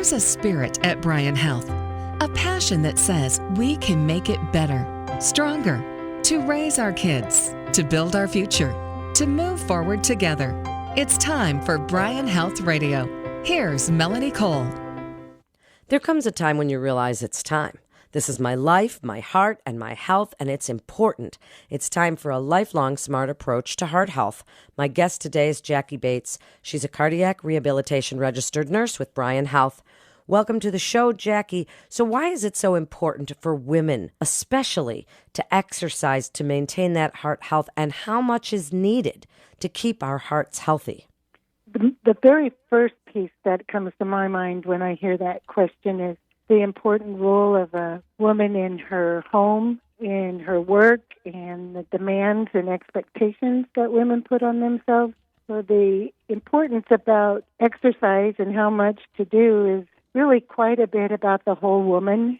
There's a spirit at Bryan Health, a passion that says we can make it better, stronger, to raise our kids, to build our future, to move forward together. It's time for Bryan Health Radio. Here's Melanie Cole. There comes a time when you realize it's time. This is my life, my heart, and my health, and it's important. It's time for a lifelong smart approach to heart health. My guest today is Jackie Bates. She's a cardiac rehabilitation registered nurse with Bryan Health. Welcome to the show, Jackie. So why is it so important for women, especially, to exercise to maintain that heart health, and how much is needed to keep our hearts healthy? The very first piece that comes to my mind when I hear that question is the important role of a woman in her home, in her work, and the demands and expectations that women put on themselves. So the importance about exercise and how much to do is really quite a bit about the whole woman.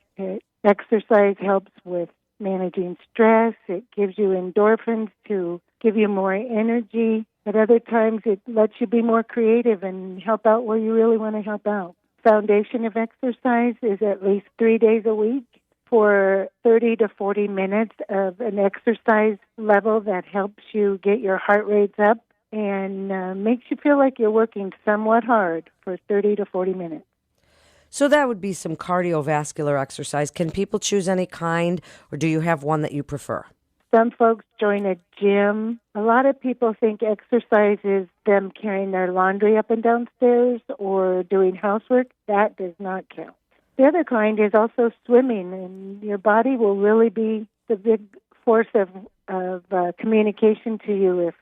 Exercise helps with managing stress. It gives you endorphins to give you more energy. At other times, it lets you be more creative and help out where you really want to help out. Foundation of exercise is at least 3 days a week for 30 to 40 minutes of an exercise level that helps you get your heart rates up and makes you feel like you're working somewhat hard for 30 to 40 minutes. So that would be some cardiovascular exercise. Can people choose any kind, or do you have one that you prefer? Some folks join a gym. A lot of people think exercise is them carrying their laundry up and downstairs or doing housework. That does not count. The other kind is also swimming, and your body will really be the big force of communication to you if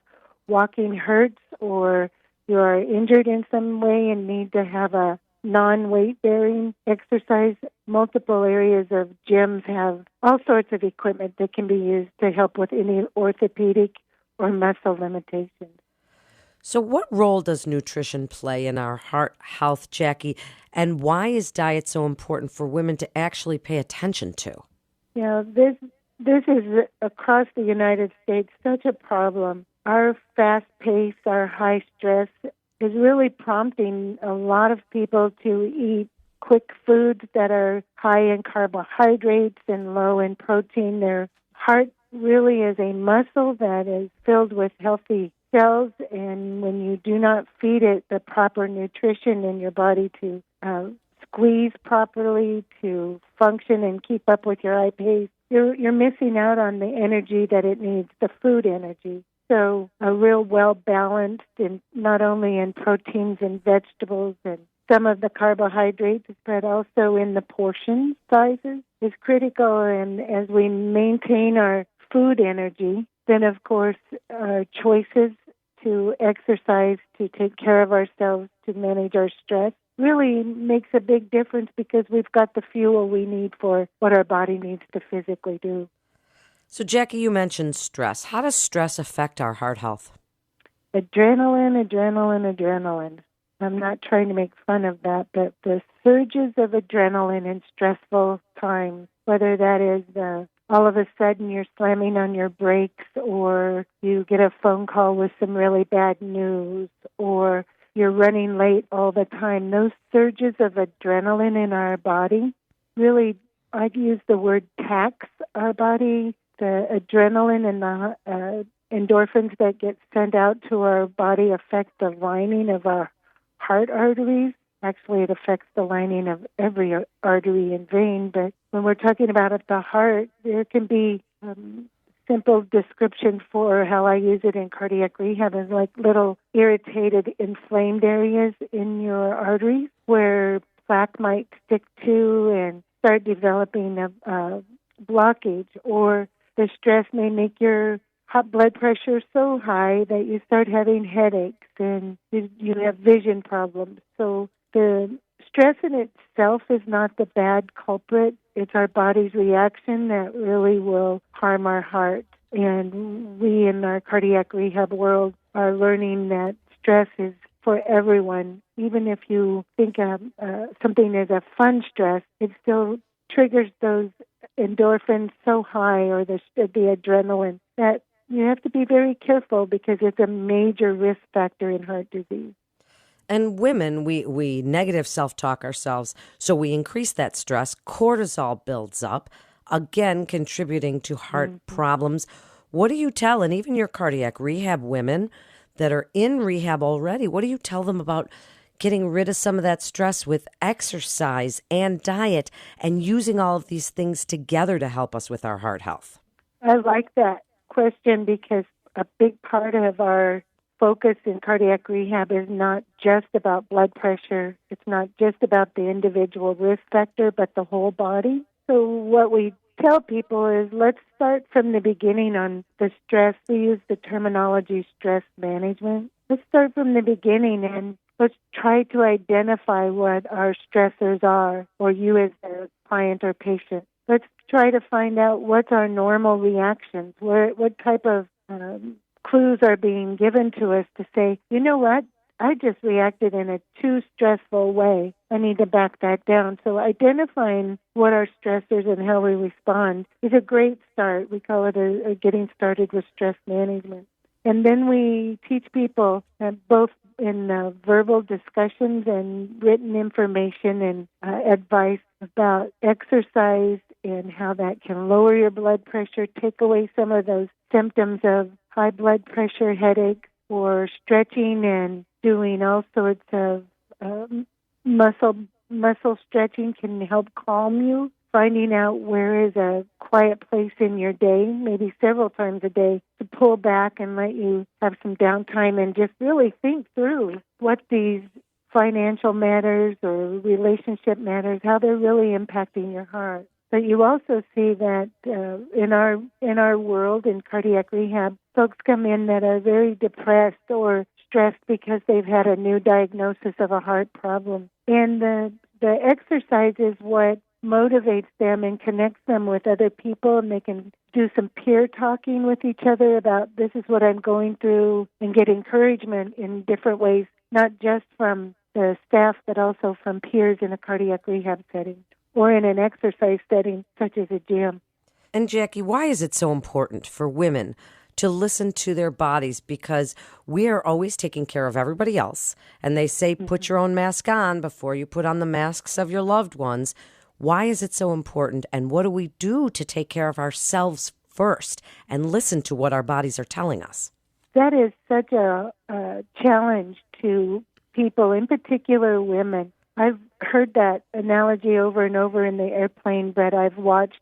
walking hurts or you are injured in some way and need to have a non-weight-bearing exercise. Multiple areas of gyms have all sorts of equipment that can be used to help with any orthopedic or muscle limitations. So what role does nutrition play in our heart health, Jackie, and why is diet so important for women to actually pay attention to? This is across the United States such a problem. Our fast pace, our high stress is really prompting a lot of people to eat quick foods that are high in carbohydrates and low in protein. Their heart really is a muscle that is filled with healthy cells, and when you do not feed it the proper nutrition in your body to squeeze properly, to function and keep up with your high pace, you're missing out on the energy that it needs, the food energy. So a real well-balanced, and not only in proteins and vegetables and some of the carbohydrates, but also in the portion sizes is critical. And as we maintain our food energy, then of course our choices to exercise, to take care of ourselves, to manage our stress really makes a big difference because we've got the fuel we need for what our body needs to physically do. So, Jackie, you mentioned stress. How does stress affect our heart health? Adrenaline. I'm not trying to make fun of that, but the surges of adrenaline in stressful times, whether that is all of a sudden you're slamming on your brakes, or you get a phone call with some really bad news, or you're running late all the time, those surges of adrenaline in our body really, I'd use the word tax our body. The adrenaline and the endorphins that get sent out to our body affect the lining of our heart arteries. Actually, it affects the lining of every artery and vein, but when we're talking about the heart, there can be simple description for how I use it in cardiac rehab is like little irritated, inflamed areas in your arteries where plaque might stick to and start developing a blockage, or the stress may make your hot blood pressure so high that you start having headaches and you have vision problems. So the stress in itself is not the bad culprit. It's our body's reaction that really will harm our heart. And we in our cardiac rehab world are learning that stress is for everyone. Even if you think something is a fun stress, it still triggers those endorphins so high, or the adrenaline, that you have to be very careful because it's a major risk factor in heart disease. And women, we negative self-talk ourselves, so we increase that stress. Cortisol builds up, again contributing to heart problems. What do you tell, and even your cardiac rehab women that are in rehab already, what do you tell them about getting rid of some of that stress with exercise and diet and using all of these things together to help us with our heart health? I like that question because a big part of our focus in cardiac rehab is not just about blood pressure. It's not just about the individual risk factor, but the whole body. So what we tell people is let's start from the beginning on the stress. We use the terminology stress management. Let's start from the beginning and let's try to identify what our stressors are, or you as a client or patient. Let's try to find out what's our normal reactions, what type of clues are being given to us to say, you know what, I just reacted in a too stressful way. I need to back that down. So identifying what our stressors and how we respond is a great start. We call it a getting started with stress management. And then we teach people both in verbal discussions and written information and advice about exercise and how that can lower your blood pressure, take away some of those symptoms of high blood pressure, headache, or stretching and doing all sorts of muscle stretching can help calm you. Finding out where is a quiet place in your day, maybe several times a day, to pull back and let you have some downtime and just really think through what these financial matters or relationship matters, how they're really impacting your heart. But you also see that in our world, in cardiac rehab, folks come in that are very depressed or stressed because they've had a new diagnosis of a heart problem. And the exercise is what motivates them and connects them with other people, and they can do some peer talking with each other about this is what I'm going through and get encouragement in different ways, not just from the staff, but also from peers in a cardiac rehab setting or in an exercise setting such as a gym. And Jackie, why is it so important for women to listen to their bodies? Because we are always taking care of everybody else. And they say, put your own mask on before you put on the masks of your loved ones. Why is it so important? And what do we do to take care of ourselves first and listen to what our bodies are telling us? That is such a challenge to people, in particular women. I've heard that analogy over and over in the airplane, but I've watched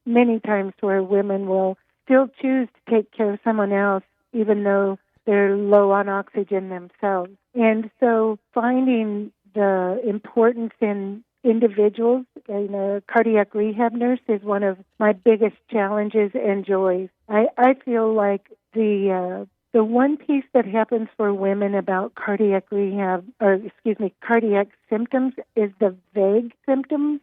many times where women will still choose to take care of someone else even though they're low on oxygen themselves. And so finding the importance in individuals, and a cardiac rehab nurse is one of my biggest challenges and joys. I feel like the one piece that happens for women about cardiac symptoms is the vague symptoms.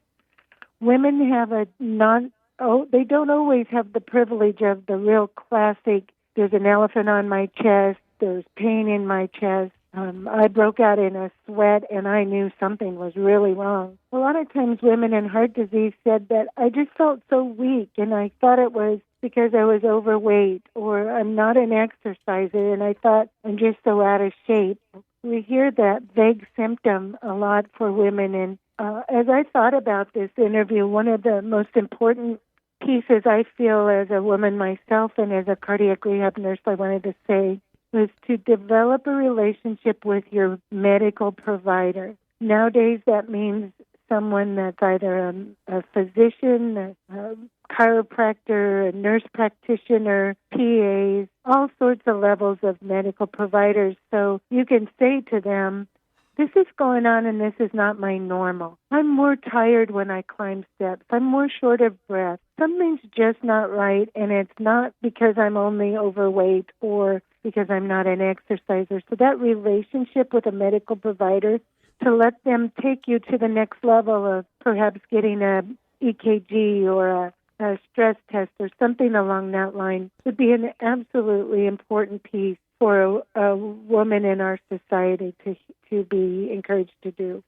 Women have they don't always have the privilege of the real classic, there's an elephant on my chest, there's pain in my chest, I broke out in a sweat and I knew something was really wrong. A lot of times women in heart disease said that I just felt so weak and I thought it was because I was overweight or I'm not an exerciser and I thought I'm just so out of shape. We hear that vague symptom a lot for women, and as I thought about this interview, one of the most important pieces I feel as a woman myself and as a cardiac rehab nurse I wanted to say was to develop a relationship with your medical provider. Nowadays that means someone that's either a physician, a chiropractor, a nurse practitioner, PAs, all sorts of levels of medical providers. So you can say to them, this is going on and this is not my normal. I'm more tired when I climb steps. I'm more short of breath. Something's just not right, and it's not because I'm only overweight or because I'm not an exerciser. So that relationship with a medical provider, to let them take you to the next level of perhaps getting a EKG or a stress test or something along that line, would be an absolutely important piece for a woman in our society to be encouraged to do.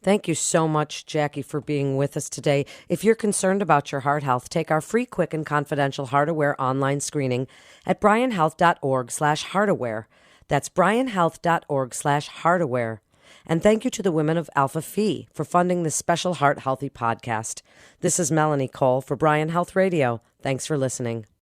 Thank you so much, Jackie, for being with us today. If you're concerned about your heart health, take our free, quick, and confidential HeartAware online screening at bryanhealth.org/HeartAware. That's bryanhealth.org/heartaware. And thank you to the women of Alpha Phi for funding this special Heart Healthy podcast. This is Melanie Cole for Bryan Health Radio. Thanks for listening.